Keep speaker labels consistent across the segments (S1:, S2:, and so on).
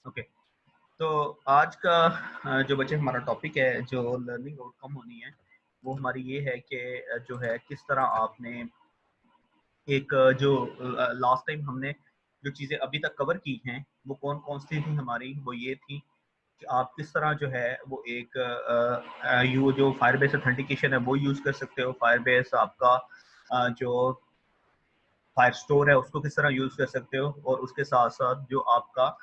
S1: Okay. तो आज का जो बच्चे हमारा टॉपिक है, जो लर्निंग आउटकम होनी है, वो हमारी ये है कि जो है किस तरह आपने एक जो लास्ट टाइम हमने जो चीज़ें अभी तक कवर की हैं, वो कौन-कौन सी थी हमारी, वो ये थी कि आप किस तरह जो है वो एक यू जो फायरबेस ऑथेंटिकेशन है वो यूज़ कर सकते हो। फायरबेस आपका जो फायर स्टोर है उसको किस तरह यूज़ कर सकते हो, और उसके साथ-साथ जो आपका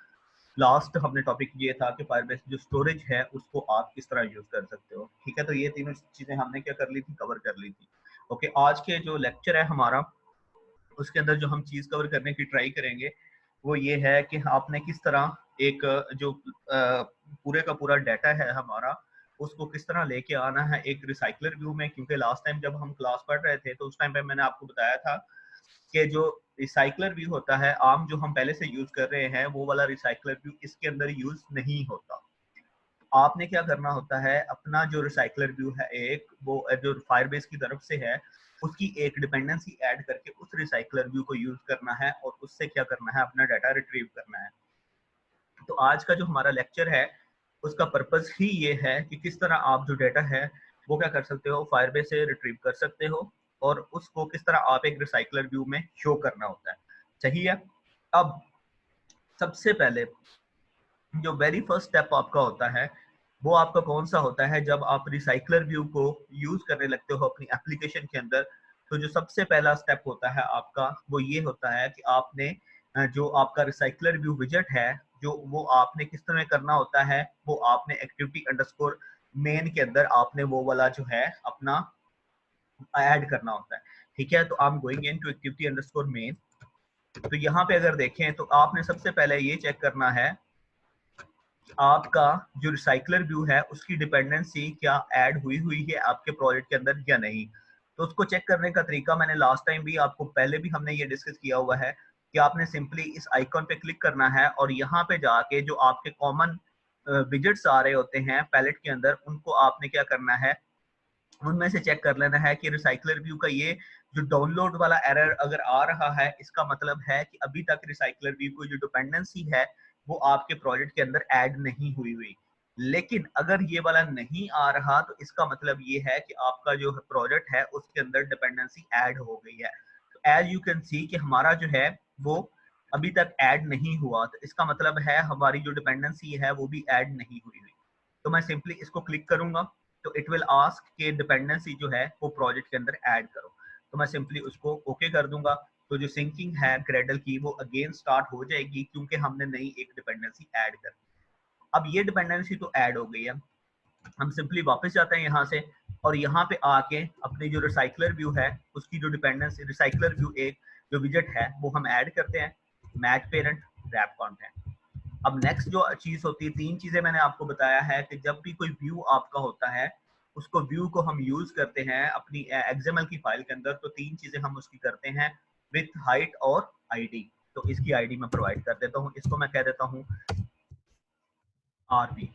S1: लास्ट हमने टॉपिक ये था कि फायरबेस जो स्टोरेज है उसको आप किस तरह यूज कर सकते हो। ठीक है, तो ये तीनों चीजें हमने क्या कर ली थी, कवर कर ली थी। ओके, आज के जो लेक्चर है हमारा, उसके अंदर जो हम चीज कवर करने की ट्राई करेंगे वो ये है कि आपने किस तरह एक जो पूरे का पूरा डाटा है हमारा, उसको किस तरह लेके आना है एक रिसाइकलर व्यू में। क्योंकि लास्ट टाइम जब हम क्लास पढ़ रहे थे तो उस टाइम पे मैंने आपको बताया था कि जो रिसाइकलर व्यू होता है, आम जो हम पहले से यूज कर रहे हैं, वो वाला रिसाइकलर व्यू इसके अंदर यूज नहीं होता। आपने क्या करना होता है, अपना जो रिसाइकलर व्यू है एक, वो जो फायरबेस की तरफ से है, उसकी एक डिपेंडेंसी ऐड करके उस रिसाइकलर व्यू को यूज करना है और उससे क्या करना है, अपना डाटा रिट्रीव करना है। तो आज का जो हमारा लेक्चर है उसका पर्पस ही ये है कि किस तरह आप जो डाटा है वो क्या कर सकते हो, फायरबेस से रिट्रीव कर सकते हो, और उसको किस तरह आप एक रिसाइकलर व्यू में शो करना होता है। सही है। अब सबसे पहले जो वेरी फर्स्ट स्टेप आपका होता है, वो आपका कौन सा होता है, जब आप रिसाइकलर व्यू को यूज करने लगते हो अपनी एप्लीकेशन के अंदर। तो जो सबसे पहला स्टेप होता है आपका, वो ये होता है कि आपने जो आपका रिसाइकलर व्यू विजेट है, जो वो आपने किस तरह करना होता है, वो आपने एक्टिविटी अंडरस्कोर मेन के अंदर आपने वो वाला जो है अपना ऐड करना होता है। ठीक है, तो I am going into activity underscore main. तो यहाँ पे अगर देखें तो आपने सबसे पहले ये चेक करना है आपका जो रिसाइकलर व्यू है उसकी डिपेंडेंसी क्या ऐड हुई हुई है आपके प्रोजेक्ट के अंदर या नहीं। तो उसको चेक करने का तरीका मैंने लास्ट टाइम भी आपको, पहले भी हमने ये डिस्कस किया हुआ है कि आपने सिंपली इस आइकॉन पे क्लिक करना है और यहाँ पे जाके जो आपके कॉमन विजेट्स आ रहे होते हैं पैलेट के अंदर, उनको आपने क्या करना है, उनमें से चेक कर लेना है कि रिसाइकलर व्यू का ये जो डाउनलोड वाला एरर अगर आ रहा है, इसका मतलब है कि अभी तक रिसाइकलर व्यू की जो डिपेंडेंसी है वो आपके प्रोजेक्ट के अंदर ऐड नहीं हुई हुई। लेकिन अगर ये वाला नहीं आ रहा तो इसका मतलब ये है कि आपका जो प्रोजेक्ट है उसके अंदर डिपेंडेंसी ऐड हो गई है। तो एज यू कैन सी कि हमारा जो है वो अभी तक ऐड नहीं हुआ, तो इसका मतलब है हमारी जो डिपेंडेंसी है वो भी ऐड नहीं हुई हुई। तो मैं सिंपली इसको क्लिक करूंगा तो इट विल आस्क के डिपेंडेंसी जो है वो प्रोजेक्ट के अंदर ऐड करो। तो मैं सिंपली उसको ओके कर दूंगा। तो जो सिंकिंग है ग्रेडल की वो अगेन स्टार्ट हो जाएगी, क्योंकि हमने नई एक डिपेंडेंसी ऐड कर दी। अब ये डिपेंडेंसी तो ऐड हो गई है, हम सिंपली वापस जाते हैं यहाँ से, और यहाँ पे आके अपनी जो रिसाइकलर व्यू है उसकी जो डिपेंडेंसी रिसाइकलर व्यू एक जो विजेट है वो हम ऐड करते हैं, मैच पेरेंट, रैप कंटेंट। अब नेक्स्ट जो चीज होती है, तीन चीजें मैंने आपको बताया है कि जब भी कोई व्यू आपका होता है, उसको व्यू को हम यूज करते हैं अपनी एक्सएमएल की फाइल के अंदर, तो तीन चीजें हम उसकी करते हैं, विथ, हाइट और आईडी। तो इसकी आईडी मैं प्रोवाइड कर देता हूँ, इसको मैं कह देता हूँ आरबी।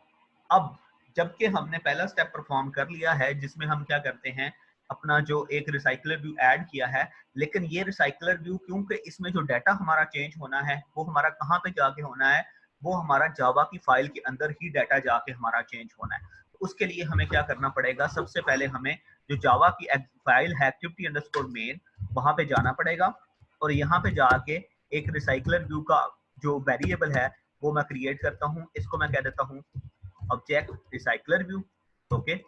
S1: अब जबकि हमने पहला स्टेप परफॉर्म कर लिया है जिसमें हम क्या करते हैं, अपना जो एक रिसाइकलर व्यू ऐड किया है, लेकिन ये रिसाइकलर व्यू क्योंकि इसमें जो डाटा हमारा चेंज होना है वो हमारा कहाँ पे जाके होना है, वो हमारा जावा की फाइल के अंदर ही डाटा जाके हमारा चेंज होना है। तो उसके लिए हमें क्या करना पड़ेगा, सबसे पहले हमें जो जावा की फाइल है एक्टिविटी अंडरस्कोर मेन, वहां पे जाना पड़ेगा, और यहाँ पे जाके एक रिसाइकलर व्यू का जो वेरिएबल है वो मैं क्रिएट करता हूँ। इसको मैं कह देता हूँ ऑब्जेक्ट रिसाइकलर व्यू। ओके,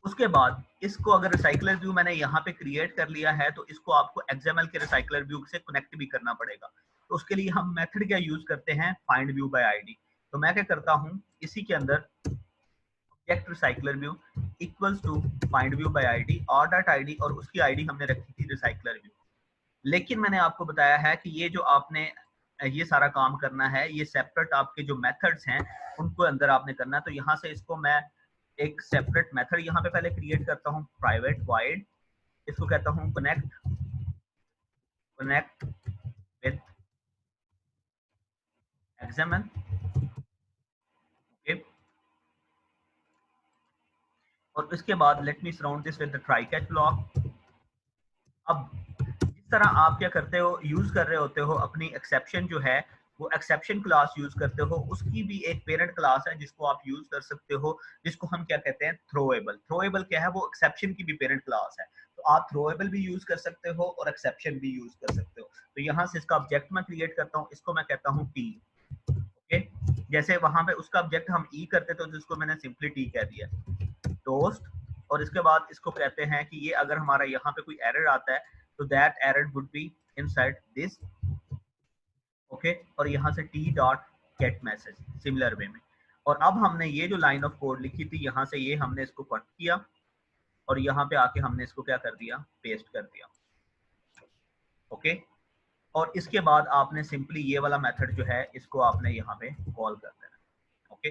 S1: उसके बाद इसको अगर रिसाइकलर व्यू मैंने यहाँ पे क्रिएट कर लिया है तो इसको आपको एक्सएमएल के रिसाइकलर व्यू से कनेक्ट भी करना पड़ेगा। तो उसके लिए हम मेथड क्या यूज करते हैं, फाइंड व्यू बाय आईडी। तो मैं क्या करता हूँ, इसी के अंदर object recycler view equals to find view by ID, और डॉट आईडी, और उसकी आईडी हमने रखी थी रिसाइकलर व्यू। लेकिन मैंने आपको बताया है कि ये जो आपने ये सारा काम करना है, ये सेपरेट आपके जो मेथड्स हैं उनको अंदर आपने करना है। तो यहाँ से इसको मैं एक सेपरेट मेथड यहाँ पे पहले क्रिएट करता हूँ, प्राइवेट वाइड, इसको कहता हूँ connect, connect with XML. Okay, और इसके बाद let me surround this with the try catch block. अब जिस तरह आप क्या करते हो, यूज कर रहे होते हो अपनी एक्सेप्शन जो है वो एक्सेप्शन क्लास यूज करते हो, उसकी भी एक पेरेंट क्लास है जिसको आप यूज कर सकते हो, जिसको हम क्या कहते हैं, थ्रोएबल। थ्रोएबल क्या है, वो एक्सेप्शन की भी पेरेंट क्लास है। तो आप थ्रोएबल भी यूज कर सकते हो और एक्सेप्शन भी यूज कर सकते हो। तो यहाँ से इसका ऑब्जेक्ट मैं क्रिएट करता हूँ, इसको मैं कहता हूँ टी। ओके, जैसे वहां पे उसका ऑब्जेक्ट हम ई करते थे, तो जिसको मैंने सिंपली टी कह दिया, टोस्ट। और इसके बाद इसको कहते हैं कि ये अगर हमारा यहाँ पे कोई एरर आता है तो that error would be inside this. Okay, और यहाँ से T dot gate message similar way में। और अब हमने ये जो लाइन ऑफ कोड लिखी थी, यहाँ से ये हमने इसको कट किया और यहाँ पे आके हमने इसको क्या कर दिया, पेस्ट कर दिया। ओके, और इसके बाद आपने सिंपली ये वाला मेथड जो है इसको आपने यहाँ पे कॉल कर देना। ओके,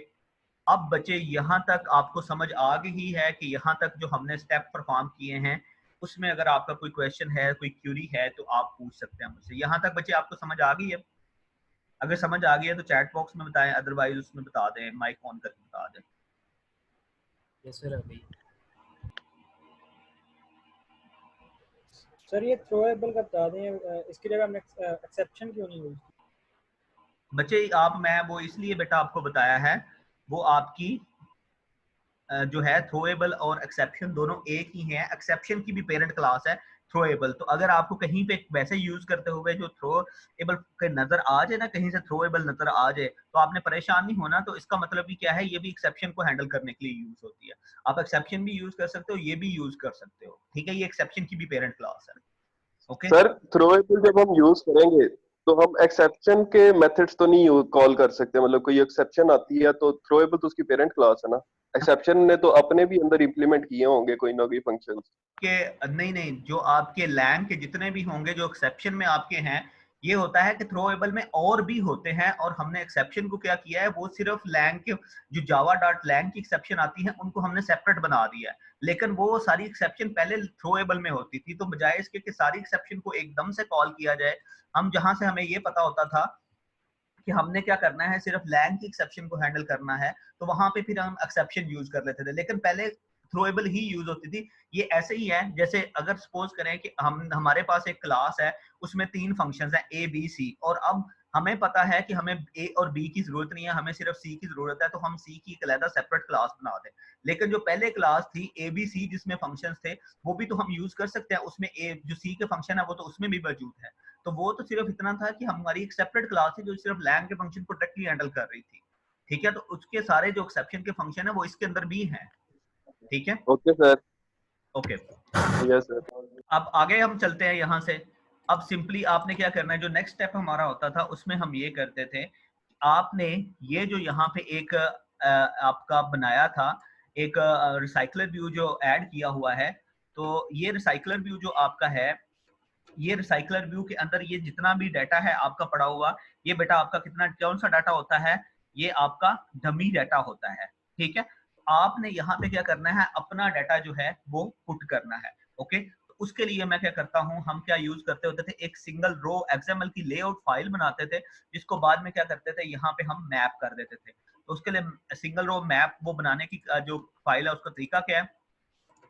S1: अब बच्चे यहाँ तक आपको समझ आ गई है कि यहाँ तक जो हमने स्टेप परफॉर्म किए हैं, उसमें अगर आपका कोई क्वेश्चन है, कोई क्यूरी है, तो आप पूछ सकते हैं मुझसे। यहाँ तक बच्चे आपको समझ आ गई है? अगर समझ आ गई है तो चैट बॉक्स में बताएं, अदरवाइज उसमें बता दें, माइक ऑन करके बता दें।
S2: Yes sir. अभी सर ये थ्रोएबल का बता दें, इसके जगह हमने एक्सेप्शन क्यों नहीं यूज?
S1: बच्चे आप, मैं वो इसलिए बेटा आपको बताया है, वो आपकी जो है थ्रोएबल और एक्सेप्शन दोनों एक ही हैं। एक्सेप्शन की भी पेरेंट क्लास है थ्रोएबल। तो अगर आपको कहीं पे वैसे यूज करते हुए जो थ्रोएबल के नजर आ जाए ना, कहीं से थ्रोएबल नजर आ जाए, तो आपने परेशान नहीं होना। तो इसका मतलब भी क्या है, ये भी एक्सेप्शन को हैंडल करने के लिए यूज होती है। आप एक्सेप्शन भी यूज कर सकते हो, ये भी यूज कर सकते हो, ठीक है। ये एक्सेप्शन की भी पेरेंट क्लास है। ओके
S3: सर थ्रोएबल जब हम यूज करेंगे तो हम एक्सेप्शन के मेथड्स तो नहीं कॉल कर सकते, मतलब कोई एक्सेप्शन आती है तो थ्रोएबल तो उसकी पेरेंट क्लास है ना। एक्सेप्शन ने तो अपने भी अंदर इंप्लीमेंट किए होंगे कोई ना कोई फंक्शंस।
S1: के नहीं नहीं, जो आपके लैंग के जितने भी होंगे जो एक्सेप्शन में आपके हैं, ये होता है कि थ्रोएबल में और भी होते हैं। और हमने एक्सेप्शन को क्या किया है, वो सिर्फ लैंग के जो जावा डॉट लैंग की एक्सेप्शन आती है उनको हमने सेपरेट बना दिया है। लेकिन वो सारी एक्सेप्शन पहले थ्रोएबल में होती थी। तो बजाय इसके कि सारी एक्सेप्शन को एकदम से कॉल किया जाए, हम जहां से हमें ये पता होता था कि हमने क्या करना है, सिर्फ लैंग की एक्सेप्शन को हैंडल करना है, तो वहां पे फिर हम एक्सेप्शन यूज कर लेते थे। लेकिन पहले थ्रोएबल ही यूज होती थी। ये ऐसे ही है जैसे अगर सपोज करें कि हमारे पास एक क्लास है, उसमें 3 फंक्शंस हैं ए बी सी, और अब हमें पता है कि हमें ए और बी की जरूरत नहीं है, हमें सिर्फ सी की जरूरत है। तो हम सी की एक अलग सेपरेट क्लास बना दें। लेकिन जो पहले क्लास थी ए बी सी जिसमें फंक्शंस थे, वो भी तो हम यूज कर सकते हैं। उसमें ए जो सी के फंक्शन है वो तो उसमें भी मौजूद है। तो वो तो सिर्फ इतना था कि हमारी एक सेपरेट क्लास थी जो सिर्फ लैंग के फंक्शन को डायरेक्टली हैंडल कर रही थी, ठीक है। तो उसके सारे जो एक्सेप्शन के फंक्शन है वो इसके अंदर भी हैं, ठीक है।
S3: Okay sir.
S1: Okay,
S3: yes sir.
S1: अब आगे हम चलते हैं यहाँ से। अब सिंपली आपने क्या करना है, जो नेक्स्ट स्टेप हमारा होता था उसमें हम ये करते थे, आपने ये जो यहाँ पे एक आपका बनाया था, एक रिसाइकलर व्यू जो ऐड किया हुआ है। तो ये रिसाइकलर व्यू जो आपका है, ये रिसाइकलर व्यू के अंदर ये जितना भी डाटा है आपका पड़ा हुआ, ये बेटा आपका कितना कौन सा डाटा होता है, ये आपका डमी डाटा होता है, ठीक है। आपने यहाँ पे क्या करना है, अपना डाटा जो है वो पुट करना है। ओके, तो उसके लिए मैं क्या करता हूँ, हम क्या यूज करते होते थे, एक सिंगल रो एक्सएमएल की लेआउट फाइल बनाते थे, जिसको बाद में क्या करते थे, यहाँ पे हम मैप कर देते थे। तो उसके लिए सिंगल रो मैप वो बनाने की जो फाइल है उसका तरीका क्या है,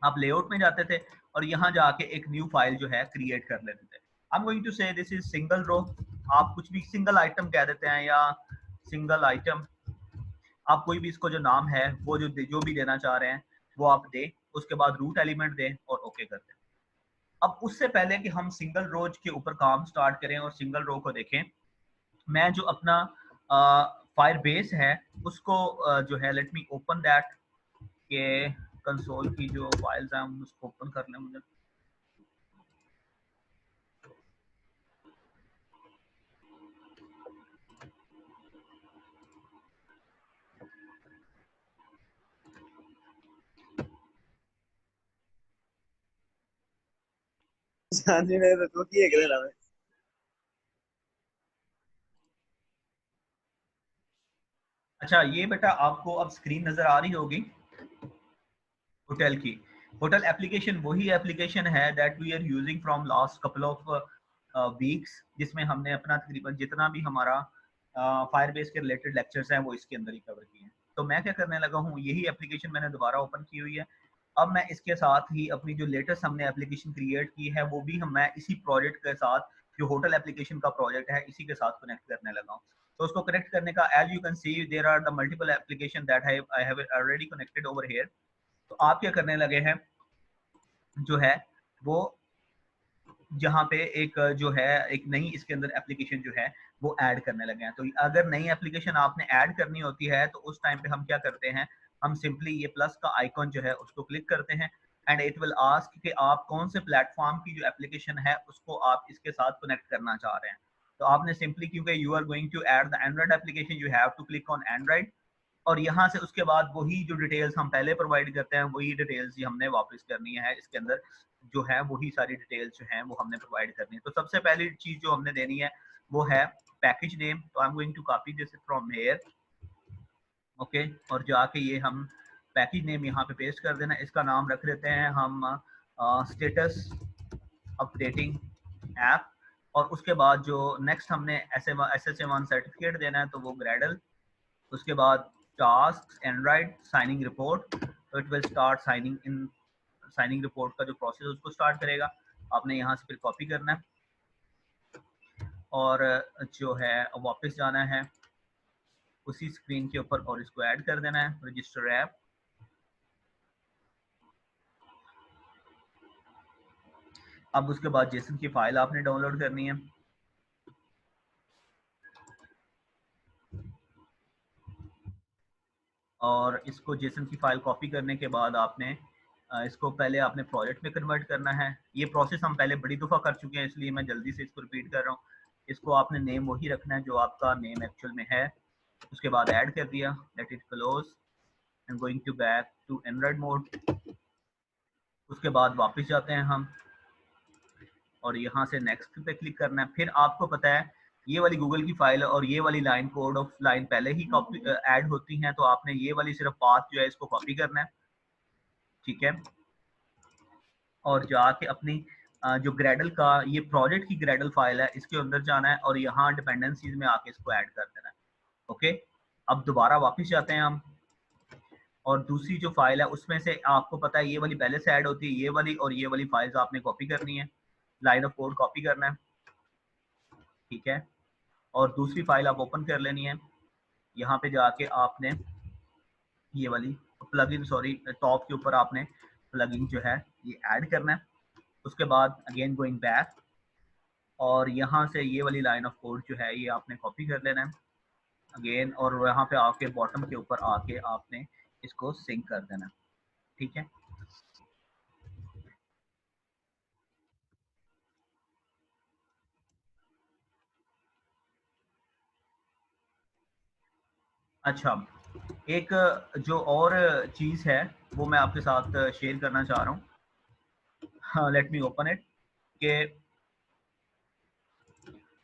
S1: आप लेआउट में जाते थे और यहाँ जाके एक न्यू फाइल जो है क्रिएट कर लेते थे। आई एम गोइंग टू से दिस इज सिंगल रो। आप कुछ भी सिंगल आइटम कह देते हैं या सिंगल आइटम, आप कोई भी इसको जो नाम है वो जो भी देना चाह रहे हैं वो आप दें। उसके बाद रूट एलिमेंट दें और ओके कर दें। अब उससे पहले कि हम सिंगल रोज के ऊपर काम स्टार्ट करें और सिंगल रो को देखें, मैं जो अपना फायर बेस है उसको जो है, लेट मी ओपन दैट, के कंसोल की जो फाइल्स हैं हम उसको ओपन कर लें मुझे।
S2: जानने में तो की है कहना है।
S1: अच्छा, ये बेटा आपको अब स्क्रीन नजर आ रही होगी होटल की। होटल एप्लीकेशन वही एप्लीकेशन है that we are using from last couple of weeks, जिसमें हमने अपना तकरीबन जितना भी हमारा फायरबेस के रिलेटेड लेक्चर्स हैं वो इसके अंदर ही कवर किए हैं। तो मैं क्या करने लगा हूँ, यही एप्लीकेशन मैंने दोबारा ओपन की हुई है। अब मैं इसके साथ ही अपनी जो लेटेस्ट हमने एप्लीकेशन क्रिएट की है वो भी मैं इसी प्रोजेक्ट के साथ, जो होटल एप्लीकेशन का प्रोजेक्ट है, इसी के साथ कनेक्ट करने लगा हूँ। तो उसको कनेक्ट करने का, as you can see there are the multiple application that I have already connected over here. तो आप क्या करने लगे हैं जो है वो जहाँ पे एक जो है एक नई इसके अंदर एप्लीकेशन जो है वो ऐड करने लगे हैं। तो अगर नई एप्लीकेशन आपने ऐड करनी होती है तो उस टाइम पे हम क्या करते हैं, हम सिंपली ये प्लस का आइकॉन जो है उसको क्लिक करते हैं एंड इट विल आस्क कि आप कौन से प्लेटफॉर्म की जो एप्लीकेशन है उसको आप इसके साथ कनेक्ट करना चाह रहे हैं। तो आपने सिंपली, क्योंकि you are going to add the Android application, you have to click on Android, और यहाँ से उसके बाद वही जो डिटेल्स हम पहले प्रोवाइड करते हैं वही डिटेल्स ही हमने वापस करनी है इसके अंदर, जो है वही सारी डिटेल्स जो हैं वो हमने प्रोवाइड करनी है। तो सबसे पहली चीज जो हमने देनी है वो है पैकेज नेम। तो I am going to copy this from here, okay, और जाके ये हम पैकेज नेम यहाँ पे पेस्ट कर देना। इसका नाम रख देते हैं हम स्टेटस अपडेटिंग ऐप, और उसके बाद जो नेक्स्ट हमने SSA1 सर्टिफिकेट देना है तो वो ग्रेडल, उसके बाद टास्क एंड्रॉइड साइनिंग रिपोर्ट, तो it will start signing report का जो प्रोसेस है उसको स्टार्ट करेगा। आपने यहाँ से फिर कॉपी करना है और जो है वापस जाना है उसी स्क्रीन के ऊपर और इसको ऐड कर देना है रजिस्टर ऐप। अब उसके बाद जेसन की फाइल आपने डाउनलोड करनी है, और इसको जेसन की फाइल कॉपी करने के बाद आपने इसको पहले आपने प्रोजेक्ट में कन्वर्ट करना है। ये प्रोसेस हम पहले बड़ी दफ़ा कर चुके हैं इसलिए मैं जल्दी से इसको रिपीट कर रहा हूँ। इसको आपने नेम वही रखना है जो आपका नेम एक्चुअल में है। उसके बाद ऐड कर दिया, let it close and going to back to Android mode. उसके बाद वापस जाते हैं हम और यहाँ से नेक्स्ट पे क्लिक करना है। फिर आपको पता है ये वाली गूगल की फाइल और ये वाली लाइन कोड ऑफ लाइन पहले ही कॉपी ऐड होती हैं, तो आपने ये वाली सिर्फ पाथ जो है इसको कॉपी करना है, ठीक है, और जाके अपनी जो ग्रेडल का ये प्रोजेक्ट की ग्रेडल फाइल है इसके अंदर जाना है और यहाँ डिपेंडेंसीज में आके इसको ऐड कर देना है। ओके, अब दोबारा वापस जाते हैं हम और दूसरी जो फाइल है उसमें से आपको पता है ये वाली पहले से ऐड होती है, ये वाली और ये वाली फाइल्स आपने कॉपी करनी है, लाइन ऑफ कोड कॉपी करना है, ठीक है, और दूसरी फाइल आप ओपन कर लेनी है। यहाँ पे जाके आपने ये वाली प्लगइन, सॉरी, टॉप के ऊपर आपने प्लगइन जो है ये ऐड करना है। उसके बाद अगेन गोइंग बैक और यहाँ से ये वाली लाइन ऑफ कोड जो है ये आपने कॉपी कर लेना है अगेन, और यहाँ पे आके बॉटम के ऊपर आके आपने इसको सिंक कर देना, ठीक है। अच्छा, एक जो और चीज़ है वो मैं आपके साथ शेयर करना चाह रहा हूँ। हाँ, लेट मी ओपन इट के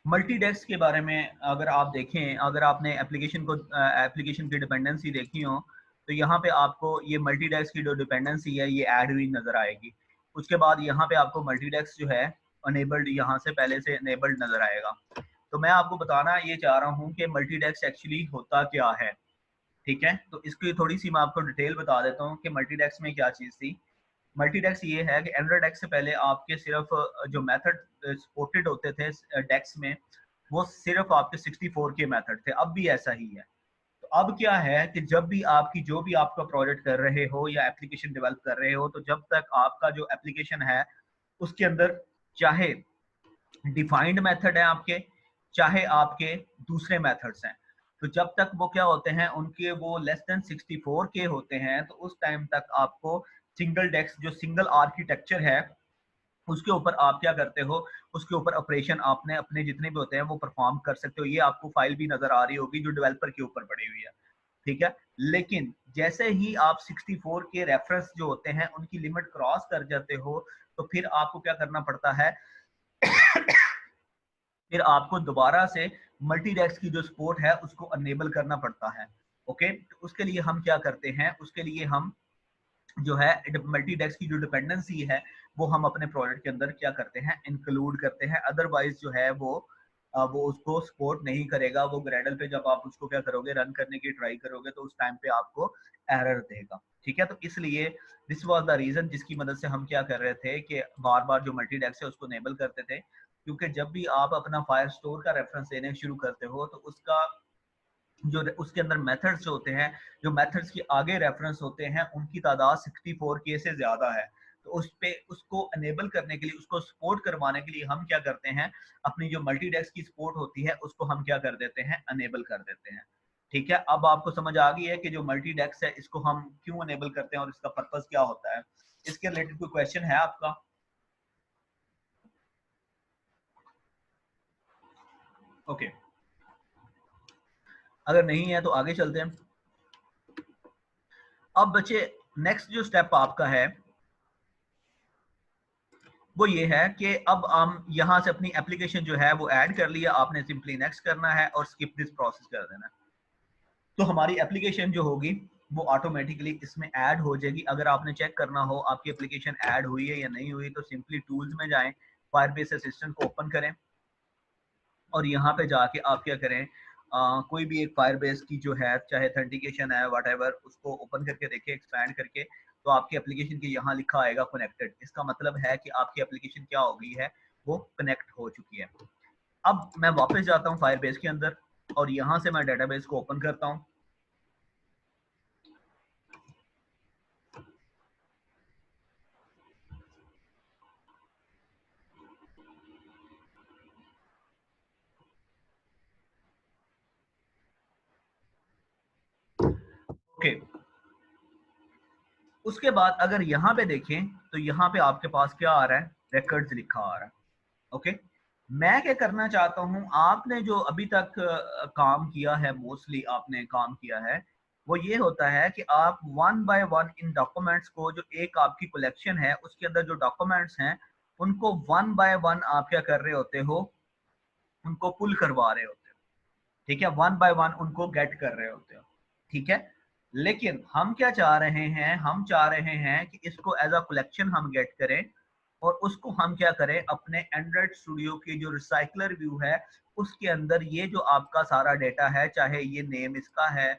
S1: मल्टी डेस्क के बारे में अगर आप देखें, अगर आपने एप्लीकेशन की डिपेंडेंसी देखी हो तो यहाँ पे आपको ये मल्टी डेस्क की जो डिपेंडेंसी है ये ऐड हुई नज़र आएगी। उसके बाद यहाँ पे आपको मल्टी डेस्क जो है अनेबल्ड, यहाँ से पहले से अनेबल्ड नज़र आएगा। तो मैं आपको बताना ये चाह रहा हूँ कि मल्टी डेस्क एक्चुअली होता क्या है, ठीक है। तो इसकी थोड़ी सी मैं आपको डिटेल बता देता हूँ कि मल्टी डेस्क में क्या चीज़ थी। मल्टी डेस्क ये है कि एंड्रॉइड डेस्क से पहले आपके सिर्फ जो मेथड सपोर्टेड होते थे डेस्क में वो सिर्फ आपके 64 के मेथड थे, अब भी ऐसा ही है। तो अब क्या है कि जब भी आपकी जो भी आपका प्रोजेक्ट कर रहे हो या एप्लीकेशन डेवलप कर रहे हो, तो जब तक आपका जो एप्लीकेशन है उसके अंदर चाहे डिफाइंड मेथड है आपके, चाहे आपके दूसरे मेथड्स हैं, तो जब तक वो क्या होते हैं उनके वो लेस देन 64 के होते हैं, तो उस टाइम तक आपको सिंगल डेस्क जो सिंगल आर्किटेक्चर है उसके ऊपर आप क्या करते हो, उसके ऊपर ऑपरेशन आपने अपने जितने भी होते हैं वो परफॉर्म कर सकते हो। ये आपको फाइल भी नजर आ रही होगी जो डेवलपर के ऊपर पड़ी हुई है, ठीक है। लेकिन जैसे ही आप 64 के रेफरेंस जो होते हैं उनकी लिमिट क्रॉस कर जाते हो तो फिर आपको क्या करना पड़ता है फिर आपको दोबारा से मल्टी डेस्क की जो सपोर्ट है उसको अनेबल करना पड़ता है। ओके, तो उसके लिए हम क्या करते हैं, उसके लिए हम जो है मल्टी डेस्क की जो डिपेंडेंसी है वो हम अपने प्रोजेक्ट के अंदर क्या करते हैं, इंक्लूड करते हैं। अदरवाइज जो है वो उसको सपोर्ट नहीं करेगा। वो ग्रेडल पे जब आप उसको क्या करोगे, रन करने की ट्राई करोगे तो उस टाइम पे आपको एरर देगा, ठीक है। तो इसलिए दिस वाज द रीजन जिसकी मदद से हम क्या कर रहे थे कि बार बार जो मल्टी डेस्क है उसको इनेबल करते थे, क्योंकि जब भी आप अपना फायर स्टोर का रेफरेंस देने शुरू करते हो तो उसका जो उसके अंदर मेथड्स जो होते हैं, जो मेथड्स के आगे रेफरेंस होते हैं, उनकी तादाद 64K से ज्यादा है। तो उस पे उसको अनेबल करने के लिए, उसको सपोर्ट करवाने के लिए हम क्या करते हैं, अपनी जो मल्टीडेस्क की सपोर्ट होती है उसको हम क्या कर देते हैं, अनेबल कर देते हैं। ठीक है, अब आपको समझ आ गई है कि जो मल्टीडेस्क है इसको हम क्यों अनेबल करते हैं और इसका पर्पस क्या होता है। इसके रिलेटेड कोई क्वेश्चन है आपका? ओके, अगर नहीं है तो आगे चलते हैं। अब बच्चे नेक्स्ट जो स्टेप आपका है वो ये है कि अब हम यहाँ से अपनी एप्लीकेशन जो है वो ऐड कर लिया, आपने सिंपली नेक्स्ट करना है और स्किप दिस प्रोसेस कर देना है। तो हमारी एप्लीकेशन जो होगी वो ऑटोमेटिकली इसमें ऐड हो जाएगी। अगर आपने चेक करना हो आपकी एप्लीकेशन ऐड हुई है या नहीं हुई, तो सिंपली टूल्स में जाएं, फायरबेस असिस्टेंट को ओपन करें और यहाँ पे जाके आप क्या करें, कोई भी एक फायरबेस की जो है, चाहे ऑथेंटिकेशन है व्हाटएवर, उसको ओपन करके देखें एक्सपैंड करके, तो आपकी एप्लीकेशन के यहाँ लिखा आएगा कनेक्टेड। इसका मतलब है कि आपकी एप्लीकेशन क्या हो गई है, वो कनेक्ट हो चुकी है। अब मैं वापस जाता हूँ फायरबेस के अंदर और यहाँ से मैं डेटाबेस को ओपन करता हूँ। ओके, उसके बाद अगर यहाँ पे देखें तो यहाँ पे आपके पास क्या आ रहा है, रिकॉर्ड्स लिखा आ रहा है। ओके, मैं क्या करना चाहता हूँ, आपने जो अभी तक काम किया है, मोस्टली आपने काम किया है, वो ये होता है कि आप one by one in documents को, जो एक आपकी कलेक्शन है उसके अंदर जो डॉक्यूमेंट्स हैं उनको वन बाय वन आप क्या कर रहे होते हो, उनको पुल करवा रहे होते हो। ठीक है, वन बाय वन उनको गेट कर रहे होते हो। ठीक है, लेकिन हम क्या चाह रहे हैं, हम चाह रहे हैं कि इसको एज अ कलेक्शन हम गेट करें और उसको हम क्या करें, अपने एंड्रॉइड स्टूडियो की जो रिसाइकलर व्यू है उसके अंदर ये जो आपका सारा डेटा है, चाहे ये नेम इसका है,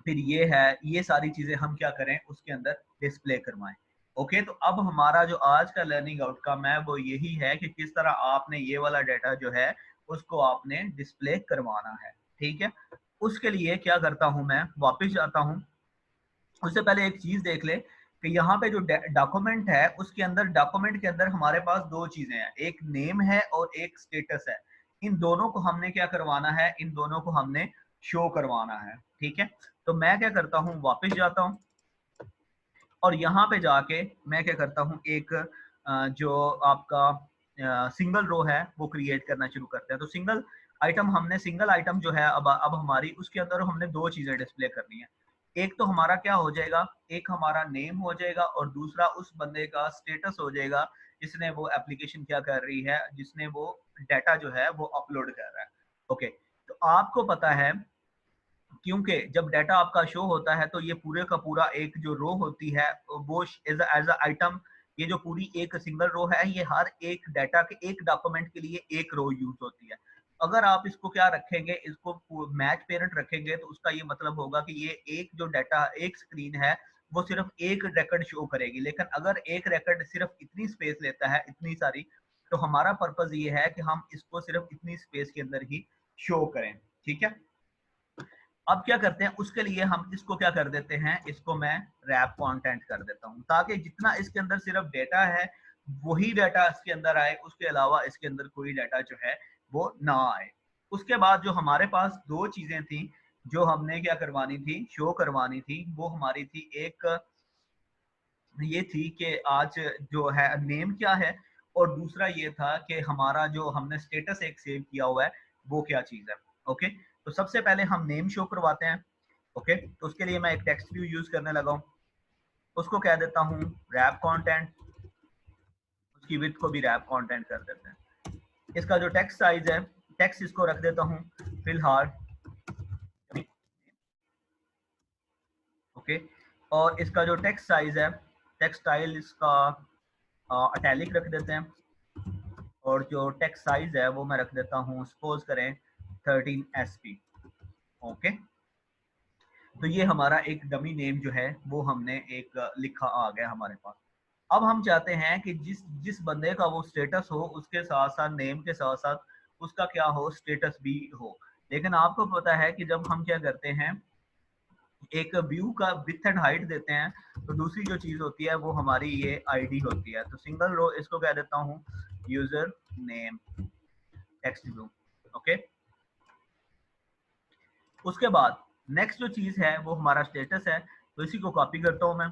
S1: फिर ये है, ये सारी चीजें हम क्या करें उसके अंदर डिस्प्ले करवाएं। ओके, तो अब हमारा जो आज का लर्निंग आउटकम है वो यही है कि किस तरह आपने ये वाला डेटा जो है उसको आपने डिस्प्ले करवाना है। ठीक है, उसके लिए क्या करता हूं, मैं वापस जाता हूं। उससे पहले एक चीज देख ले कि यहाँ पे जो डॉक्यूमेंट है उसके अंदर, डॉक्यूमेंट के अंदर हमारे पास दो चीजें हैं, एक नेम है और एक स्टेटस है। इन दोनों को हमने क्या करवाना है, इन दोनों को हमने शो करवाना है। ठीक है, तो मैं क्या करता हूँ, वापस जाता हूँ और यहाँ पे जाके मैं क्या करता हूँ, एक जो आपका सिंगल रो है वो क्रिएट करना शुरू करते हैं। तो सिंगल आइटम, हमने सिंगल आइटम जो है अब हमारी उसके अंदर हमने दो चीजें डिस्प्ले करनी है। एक तो हमारा क्या हो जाएगा, एक हमारा नेम हो जाएगा और दूसरा उस बंदे का स्टेटस हो जाएगा जिसने वो एप्लीकेशन क्या कर रही है, जिसने वो डाटा जो है वो अपलोड कर रहा है। ओके, तो आपको पता है क्योंकि जब डाटा आपका शो होता है तो ये पूरे का पूरा एक जो रो होती है वो एज अ आइटम, ये जो पूरी एक सिंगल रो है ये हर एक डाटा के एक डॉक्यूमेंट के लिए एक रो यूज होती है। अगर आप इसको क्या रखेंगे, इसको मैच पेरेंट रखेंगे तो उसका ये मतलब होगा कि ये एक जो डाटा, एक स्क्रीन है वो सिर्फ एक रिकॉर्ड शो करेगी। लेकिन अगर एक रिकॉर्ड सिर्फ इतनी स्पेस लेता है, इतनी सारी, तो हमारा पर्पज ये है कि हम इसको सिर्फ इतनी स्पेस के अंदर ही शो करें। ठीक है, अब क्या करते हैं, उसके लिए हम इसको क्या कर देते हैं, इसको मैं रैप कंटेंट कर देता हूं ताकि जितना इसके अंदर सिर्फ डेटा है वही डाटा इसके अंदर आए, उसके अलावा इसके अंदर कोई डाटा जो है वो ना आए। उसके बाद जो हमारे पास दो चीजें थी जो हमने क्या करवानी थी, शो करवानी थी, वो हमारी थी, एक ये थी कि आज जो है नेम क्या है और दूसरा ये था कि हमारा जो हमने स्टेटस एक सेव किया हुआ है वो क्या चीज है। ओके, तो सबसे पहले हम नेम शो करवाते हैं। ओके, तो उसके लिए मैं एक टेक्स्ट व्यू यूज करने लगा हूँ, उसको कह देता हूँ रैप कंटेंट, उसकी विड्थ को भी रैप कंटेंट कर देते हैं। इसका जो टेक्स्ट साइज है, टेक्स्ट इसको रख देता हूँ फिलहाल। ओके, और इसका जो टेक्स्ट साइज है, टेक्स्ट स्टाइल इसका अटैलिक रख देते हैं और जो टेक्स्ट साइज है वो मैं रख देता हूँ, सपोज करें 13 SP। ओके, तो ये हमारा एक डमी नेम जो है वो हमने एक लिखा आ गया हमारे पास। अब हम चाहते हैं कि जिस जिस बंदे का वो स्टेटस हो उसके साथ साथ नेम के साथ साथ उसका क्या हो, स्टेटस भी हो। लेकिन आपको पता है कि जब हम क्या करते हैं, एक व्यू का विड्थ एंड हाइट देते हैं, तो दूसरी जो चीज होती है वो हमारी ये आईडी होती है। तो सिंगल रो इसको कह देता हूँ user name text view. Okay, उसके बाद नेक्स्ट जो चीज है वो हमारा स्टेटस है, तो इसी को कॉपी करता हूं मैं।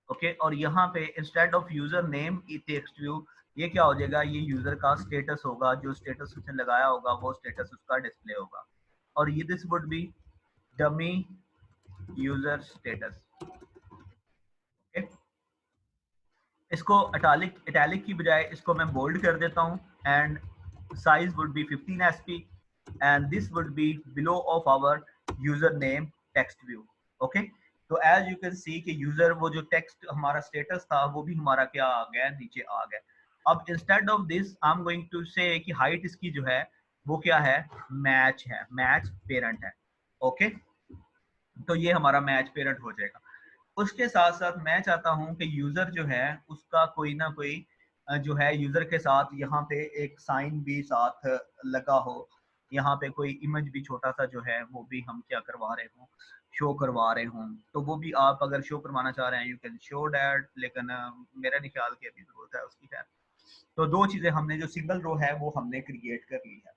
S1: ओके, और यहाँ पे instead of user name text view, ये क्या हो जाएगा, ये यूजर का स्टेटस होगा, जो स्टेटस उसने लगाया होगा वो स्टेटस उसका डिस्प्ले होगा। और ये this would be dummy user status. Okay, इसको इटैलिक की बजाय इसको मैं बोल्ड कर देता हूँ, and size would be 15 SP, and this would be below of our username text view. Okay, तो as you can see कि यूजर वो जो टेक्स्ट हमारा स्टेटस था वो भी हमारा क्या आ गया, नीचे आ गया। अब instead of this I am going to say कि हाइट इसकी जो है वो क्या है, मैच है, मैच पेरेंट है। ओके, तो ये हमारा मैच पेरेंट हो जाएगा। उसके साथ साथ मैं चाहता हूं कि यूजर जो है उसका कोई ना कोई जो है यूजर के साथ यहाँ पे एक साइन भी साथ लगा हो, यहाँ पे कोई इमेज भी छोटा सा जो है वो भी हम क्या करवा रहे हों, शो करवा रहे हों, तो वो भी आप अगर शो करवाना चाह रहे हैं यू कैन शो दैट, लेकिन मेरा नहीं ख्याल की अभी जरूरत है उसकी। खैर, तो दो चीजें हमने जो सिंगल रो है वो हमने क्रिएट कर ली है।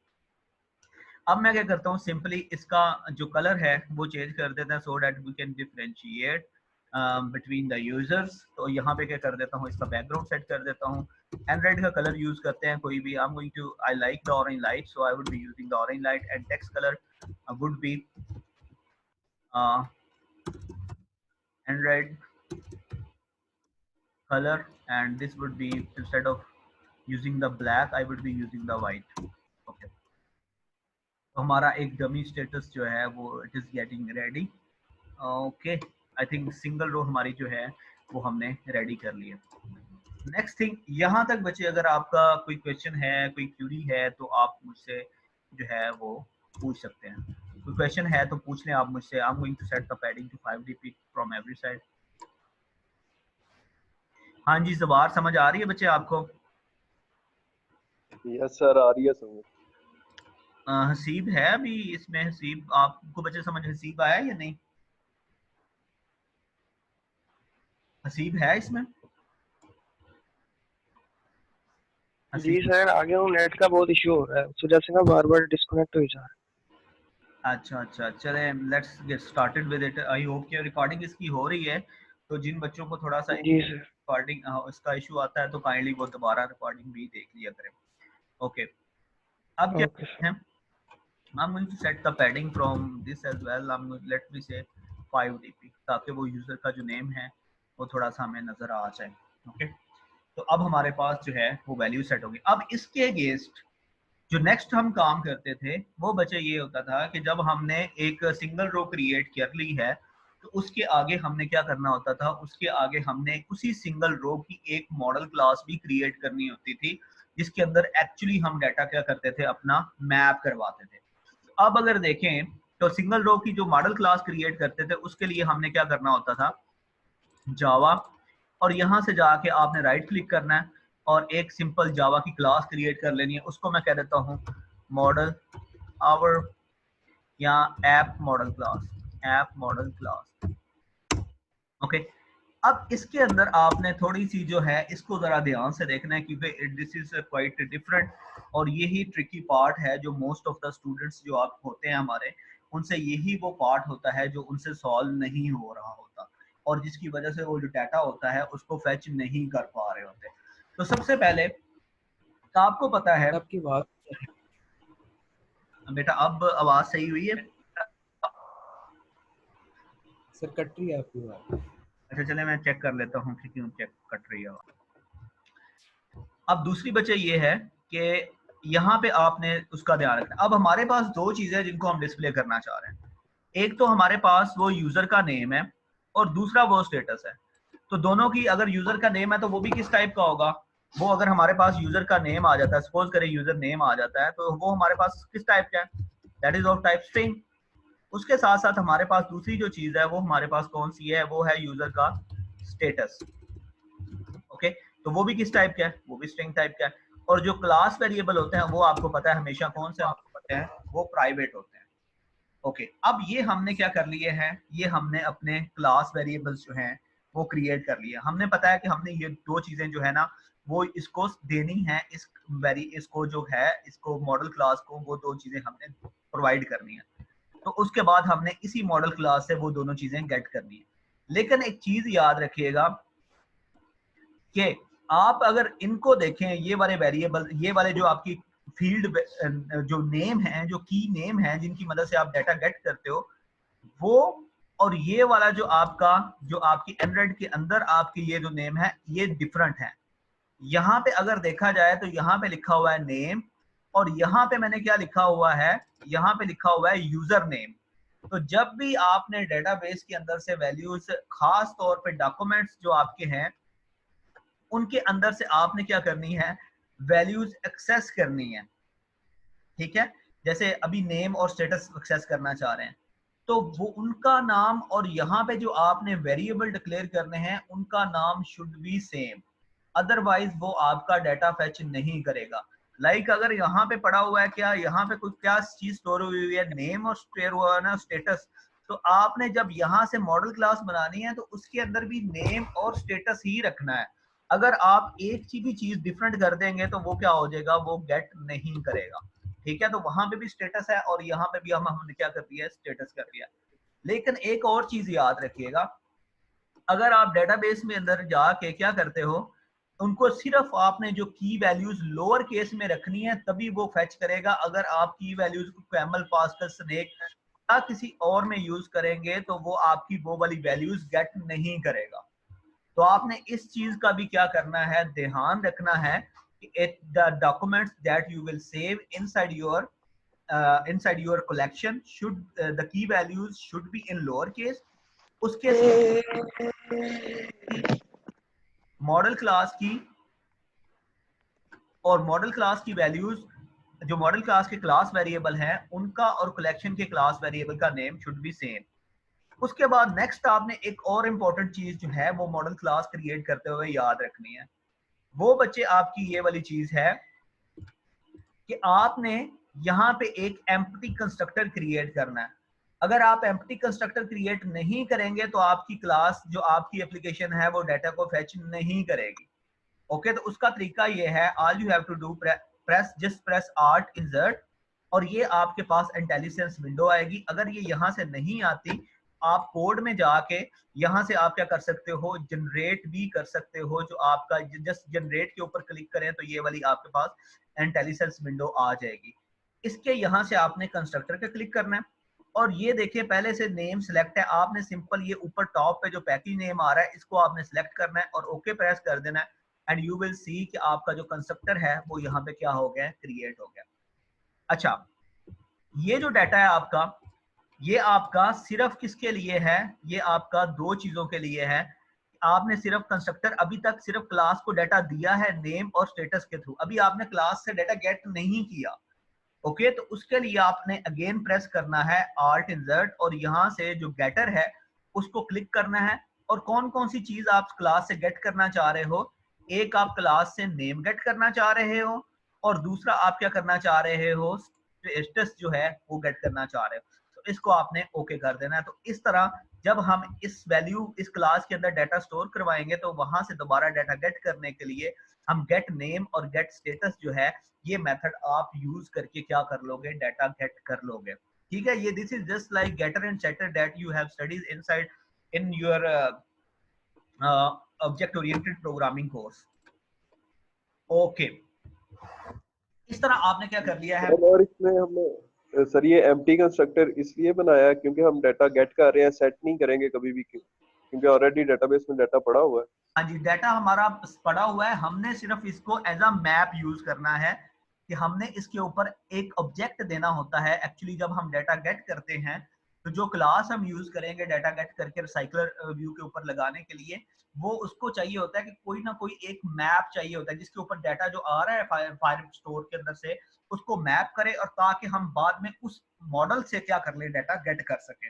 S1: अब मैं क्या करता हूँ, सिंपली इसका जो कलर है वो चेंज कर देते हैं, so that we can differentiate between the users. तो यहाँ पे क्या कर देता हूँ, इसका बैकग्राउंड सेट कर देता हूँ, एंड्रॉइड का कलर यूज करते हैं कोई भी। I am going to, I like the orange light, so I would be using the orange light, and text colour would be Android color, and this would be, instead of using the black I would be using the white. Okay, तो हमारा एक dummy status जो है वो it is getting ready. Okay, I think single row हमारी जो है वो हमने रेडी कर ली है। नेक्स्ट थिंग, यहाँ तक बच्चे अगर आपका कोई क्वेश्चन है, कोई क्यूरी है, तो आप मुझसे जो है वो पूछ सकते हैं। कोई क्वेश्चन है तो पूछ लें आप मुझसे। I am going to set the padding to 5 dp from every side. हाँ जी ज़बार, समझ आ रही है बच्चे आपको?
S3: यस सर, आ रही है समझ।
S1: हसीब है अभी इसमें, हसीब आपको बच्चे समझ, हसीब आया या नहीं? हसीब है इसमें?
S4: जी सर, आगे हूँ, नेट का बहुत इशू हो रहा है, उस वजह से ना बार बार डिस्कनेक्ट हो जा रहा है।
S1: अच्छा अच्छा, चले let's get started with it. I hope कि रिकॉर्डिंग इसकी हो रही है, तो जिन बच्चों को थोड़ा सा
S4: जी सर।
S1: रिकॉर्डिंग इसका इशू आता है तो काइंडली वो दोबारा रिकॉर्डिंग भी देख लिया करें। ओके, अब क्या करते हैं, I'm going to set the padding from this as well. Let me say 5 dp, ताकि वो यूजर का जो नेम है वो थोड़ा सा हमें नजर आ जाए। ओके, तो अब हमारे पास जो है वो वैल्यू सेट होगी। अब इसके अगेंस्ट जो नेक्स्ट हम काम करते थे वो बच्चे ये होता था कि जब हमने एक सिंगल रो क्रिएट कर ली है तो उसके आगे हमने क्या करना होता था, उसके आगे हमने उसी सिंगल रो की एक मॉडल क्लास भी क्रिएट करनी होती थी, जिसके अंदर एक्चुअली हम डाटा क्या करते थे, अपना मैप करवाते थे। अब अगर देखें तो सिंगल रो की जो मॉडल क्लास क्रिएट करते थे उसके लिए हमने क्या करना होता था, जावा, और यहाँ से जाके आपने राइट क्लिक करना है और एक सिंपल जावा की क्लास क्रिएट कर लेनी है। उसको मैं कह देता हूँ मॉडल आवर या app model class, app model class. Okay, अब इसके अंदर आपने थोड़ी सी जो है इसको जरा ध्यान से देखना है, क्योंकि दिस इज क्वाइट डिफरेंट, और यही ट्रिकी पार्ट है जो मोस्ट ऑफ द स्टूडेंट्स जो आप होते हैं हमारे, उनसे यही वो पार्ट होता है जो उनसे सॉल्व नहीं हो रहा होता, और जिसकी वजह से वो जो डाटा होता है उसको फेच नहीं कर पा रहे होते। तो सबसे पहले तो आपको पता है
S2: आपकी बात
S1: बेटा, अब आवाज सही हुई है?
S2: सर कट रही है आपकी बात।
S1: अच्छा चले मैं चेक कर लेता हूँ कि क्यों चेक कट रही है। अब दूसरी बच्चे ये है कि यहाँ पे आपने उसका ध्यान रखना। अब हमारे पास दो चीजें जिनको हम डिस्प्ले करना चाह रहे हैं, एक तो हमारे पास वो यूजर का नेम है और दूसरा वो स्टेटस है। तो दोनों की, अगर यूजर का नेम है तो वो भी किस टाइप का होगा, वो अगर हमारे पास यूजर का नेम आ जाता है, सपोज करें यूजर नेम आ जाता है, तो वो हमारे पास किस टाइप का है, that is of type string. उसके साथ साथ हमारे पास दूसरी जो चीज है वो हमारे पास कौन सी है, वो है यूजर का स्टेटस। ओके, तो वो भी किस टाइप का है, वो भी स्ट्रिंग टाइप का है। और जो क्लास वेरिएबल होते हैं वो आपको पता है हमेशा कौन से, होते हैं वो प्राइवेट होते हैं। ओके, अब ये हमने क्या कर लिए हैं, ये हमने अपने क्लास वेरिएबल्स जो हैं वो क्रिएट कर लिए। हमने पता है कि हमने ये दो चीजें जो है ना वो इसको देनी है, इसको जो है इसको मॉडल क्लास को वो दो चीजें हमने प्रोवाइड करनी है। तो उसके बाद हमने इसी मॉडल क्लास से वो दोनों चीजें गेट करनी है। लेकिन एक चीज याद रखिएगा कि आप अगर इनको देखें, ये वाले वेरिएबल, ये वाले जो आपकी फील्ड जो नेम है, जो की नेम है जिनकी मदद से आप डाटा गेट करते हो, वो और ये वाला जो आपकी एंड्रॉइड के अंदर आपकी ये जो नेम है ये डिफरेंट है। यहाँ पे अगर देखा जाए तो यहाँ पे लिखा हुआ है नेम, और यहाँ पे मैंने क्या लिखा हुआ है, यहाँ पे लिखा हुआ है यूजर नेम। तो जब भी आपने डेटाबेस के अंदर से वैल्यूज, खास तौर पे डॉक्यूमेंट्स जो आपके हैं उनके अंदर से आपने क्या करनी है, वैल्यूज एक्सेस करनी है। ठीक है, जैसे अभी नेम और स्टेटस एक्सेस करना चाह रहे हैं तो वो उनका नाम और यहाँ पे जो आपने वेरिएबल डिक्लेयर करने हैं उनका नाम शुड बी सेम, अदरवाइज वो आपका डाटा फेच नहीं करेगा। लाइक अगर यहाँ पे पड़ा हुआ है क्या, यहाँ पे कुछ क्या चीज स्टोर हुई है, नेम और स्टोर हुआ है ना स्टेटस, तो आपने जब यहाँ से मॉडल क्लास बनानी है तो उसके अंदर भी नेम और स्टेटस ही रखना है। अगर आप एक भी चीज डिफरेंट कर देंगे तो वो क्या हो जाएगा, वो गेट नहीं करेगा। ठीक है, तो वहां पे भी स्टेटस है और यहाँ पे भी हमने क्या कर दिया है, स्टेटस कर दिया। लेकिन एक और चीज याद रखिएगा, अगर आप डेटाबेस में अंदर जाके क्या करते हो, उनको सिर्फ आपने जो की वैल्यूज लोअर केस में रखनी है तभी वो फेच करेगा। अगर आप की वैल्यूज को कैमल, पास्कल, स्नेक या किसी और में यूज करेंगे तो वो आपकी वो वाली वैल्यूज गेट नहीं करेगा। तो आपने इस चीज का भी क्या करना है, ध्यान रखना है कि the documents that you will save inside your collection should the key values should be in lower case। उसके मॉडल क्लास की और मॉडल क्लास की वैल्यूज, जो मॉडल क्लास के क्लास वेरिएबल हैं उनका और कलेक्शन के क्लास वेरिएबल का नेम शुड बी सेम। उसके बाद नेक्स्ट आपने एक और इम्पोर्टेंट चीज जो है वो मॉडल क्लास क्रिएट करते हुए याद रखनी है। वो बच्चे आपकी ये वाली चीज है कि आपने यहाँ पे एक एम्प्टी कंस्ट्रक्टर क्रिएट करना है। अगर आप एम्प्टी कंस्ट्रक्टर क्रिएट नहीं करेंगे तो आपकी क्लास, जो आपकी एप्लीकेशन है, वो डाटा को फेच नहीं करेगी। ओके, तो उसका तरीका ये है, all you have to do press alt insert, और ये आपके पास इंटेलिजेंस विंडो आएगी। अगर ये यहाँ से नहीं आती, आप कोड में जाके यहाँ से आप क्या कर सकते हो, जनरेट भी कर सकते हो। जो आपका जस्ट जनरेट के ऊपर क्लिक करें तो ये वाली आपके पास इंटेलिजेंस विंडो आ जाएगी। इसके यहाँ से आपने कंस्ट्रक्टर पे क्लिक करना है, और ये देखिए पहले से नेम सिलेक्ट है, आपने सिंपल ये ऊपर टॉप पे जो पैकेज नेम आ रहा है इसको आपने सिलेक्ट करना है और ओके प्रेस कर देना है, एंड यू विल सी कि आपका जो कंस्ट्रक्टर है वो यहाँ पे क्या हो गया, क्रिएट हो गया। अच्छा, ये जो डाटा है आपका, ये आपका सिर्फ किसके लिए है, ये आपका दो चीजों के लिए है। आपने सिर्फ कंस्ट्रक्टर, अभी तक सिर्फ क्लास को डाटा दिया है नेम और स्टेटस के थ्रू, अभी आपने क्लास से डाटा गेट नहीं किया। ओके, तो उसके लिए आपने अगेन प्रेस करना है आल्ट इंसर्ट, और यहाँ से जो गेटर है उसको क्लिक करना है। और कौन कौन सी चीज आप क्लास से गेट करना चाह रहे हो, एक आप क्लास से नेम गेट करना चाह रहे हो, और दूसरा आप क्या करना चाह रहे हो, स्टेटस जो है वो गेट करना चाह रहे हो। तो इसको आपने ओके कर देना है। तो इस तरह जब हम इस वैल्यू, इस क्लास के अंदर डाटा स्टोर करवाएंगे तो वहां से दोबारा डाटा गेट करने के लिए हम गेट नेम और गेट स्टेटस जो है ये मेथड आप यूज करके क्या कर लोगे, डाटा गेट कर लोगे। ठीक है, ये this is just like getter and setter that you have studies inside in your object oriented programming course. Okay, इस तरह आपने क्या कर लिया है।
S3: और इसमें हमने सर ये एम्प्टी कंस्ट्रक्टर इसलिए बनाया क्योंकि हम डाटा गेट कर रहे हैं, सेट नहीं करेंगे कभी भी, क्योंकि ऑलरेडी डेटाबेस में डाटा पड़ा हुआ है।
S1: हाँ जी, डाटा हमारा पड़ा हुआ है, हमने सिर्फ इसको एज अ मैप यूज करना है कि हमने इसके ऊपर एक ऑब्जेक्ट देना होता है। एक्चुअली जब हम डाटा गेट करते हैं तो जो क्लास हम यूज करेंगे डाटा गेट करके रिसाइकलर व्यू के ऊपर लगाने के लिए, वो उसको चाहिए होता है कि कोई ना कोई एक मैप चाहिए होता है जिसके ऊपर डाटा जो आ रहा है फायर स्टोर के अंदर से उसको मैप करे, और ताकि हम बाद में उस मॉडल से क्या कर ले, डाटा गेट कर सके।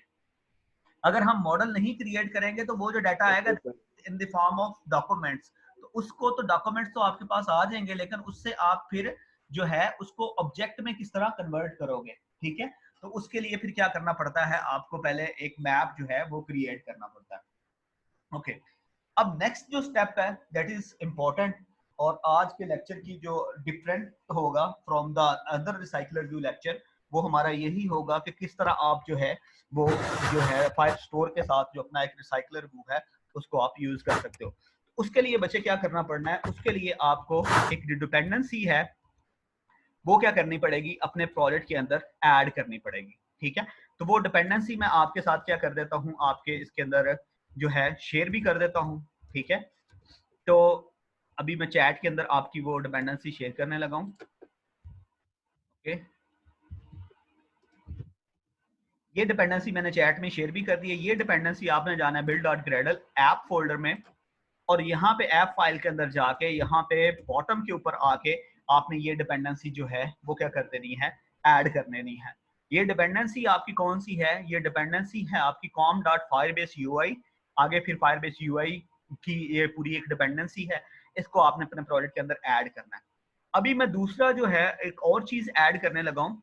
S1: अगर हम मॉडल नहीं क्रिएट करेंगे तो वो जो डाटा आएगा in the form of documents, तो उसको तो डॉक्यूमेंट्स तो आपके पास आ जाएंगे, लेकिन उससे आप फिर जो है उसको ऑब्जेक्ट में किस तरह कन्वर्ट करोगे, ठीक है। तो उसके लिए फिर क्या करना पड़ता है, आपको पहले एक मैप जो है वो क्रिएट करना पड़ता है, ओके। अब नेक्स्ट जो स्टेप है दैट इज इम्पोर्टेंट, और आज के लेक्चर की जो डिफरेंट होगा from the other recycler view lecture, वो हमारा यही होगा कि किस तरह आप जो है वो जो है फायरस्टोर के साथ जो अपना एक रिसाइकलर व्यू है उसको आप यूज कर सकते हो। उसके लिए बच्चे क्या करना पड़ना है, उसके लिए आपको एक डिपेंडेंसी है वो क्या करनी पड़ेगी, अपने प्रोजेक्ट के अंदर ऐड करनी पड़ेगी, ठीक है। तो वो डिपेंडेंसी मैं आपके साथ क्या कर देता हूँ, आपके इसके अंदर जो है शेयर भी कर देता हूँ, ठीक है। तो अभी मैं चैट के अंदर आपकी वो डिपेंडेंसी शेयर करने लगा हूँ, ओके। ये डिपेंडेंसी मैंने चैट में शेयर भी कर दी है। ये डिपेंडेंसी आपने जाना है build.gradle ऐप फोल्डर में, और यहाँ पे ऐप फाइल के अंदर जाके यहाँ पे बॉटम के ऊपर आके आपने ये डिपेंडेंसी जो है वो क्या कर देनी है, ऐड कर देनी है। ये डिपेंडेंसी आपकी कौन सी है, ये डिपेंडेंसी है आपकी com.firebase UI, आगे फिर firebase UI की ये पूरी एक डिपेंडेंसी है, इसको आपने अपने प्रोजेक्ट के अंदर ऐड करना है। अभी मैं दूसरा जो है एक और चीज ऐड करने लगा हूँ,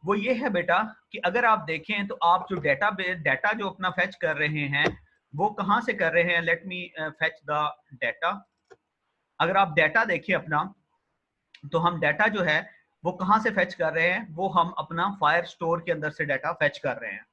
S1: वो ये है बेटा कि अगर आप देखें तो आप जो डाटा जो अपना फेच कर रहे हैं वो कहाँ से कर रहे हैं, let me fetch the data. अगर आप डाटा देखें अपना, तो हम डाटा जो है वो कहाँ से फेच कर रहे हैं, वो हम अपना फायरस्टोर के अंदर से डाटा फेच कर रहे हैं,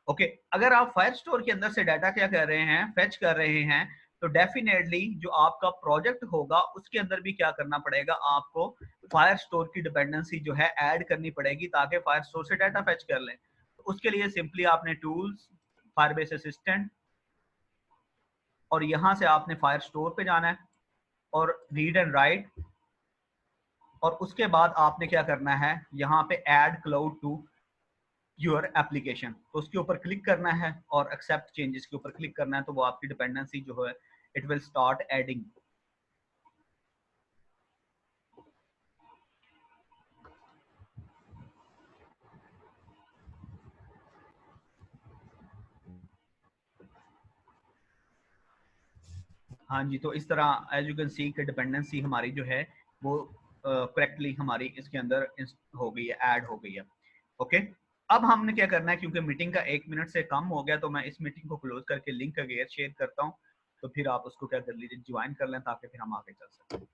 S1: ओके। अगर आप फायरस्टोर के अंदर से डाटा क्या कर रहे हैं, फेच कर रहे हैं, तो डेफिनेटली जो आपका प्रोजेक्ट होगा उसके अंदर भी क्या करना पड़ेगा, आपको फायरस्टोर की डिपेंडेंसी जो है ऐड करनी पड़ेगी ताकि फायरस्टोर से डाटा फेच कर लें। तो उसके लिए सिंपली आपने टूल्स, फायरबेस असिस्टेंट, और यहां से आपने फायरस्टोर पे जाना है और रीड एंड राइट, और उसके बाद आपने क्या करना है, यहाँ पे add cloud to your application, तो उसके ऊपर क्लिक करना है और एक्सेप्ट चेंजेस के ऊपर क्लिक करना है, तो वो आपकी डिपेंडेंसी जो है इट विल स्टार्ट एडिंग। हाँ जी, तो इस तरह एज यू कैन सी कि डिपेंडेंसी हमारी जो है वो करेक्टली हमारी इसके अंदर हो गई है, ऐड हो गई है, ओके। अब हमने क्या करना है, क्योंकि मीटिंग का 1 मिनट से कम हो गया, तो मैं इस मीटिंग को क्लोज करके लिंक अगेन शेयर करता हूँ, तो फिर आप उसको क्या कर लीजिए, ज्वाइन कर लें ताकि फिर हम आगे चल सकें।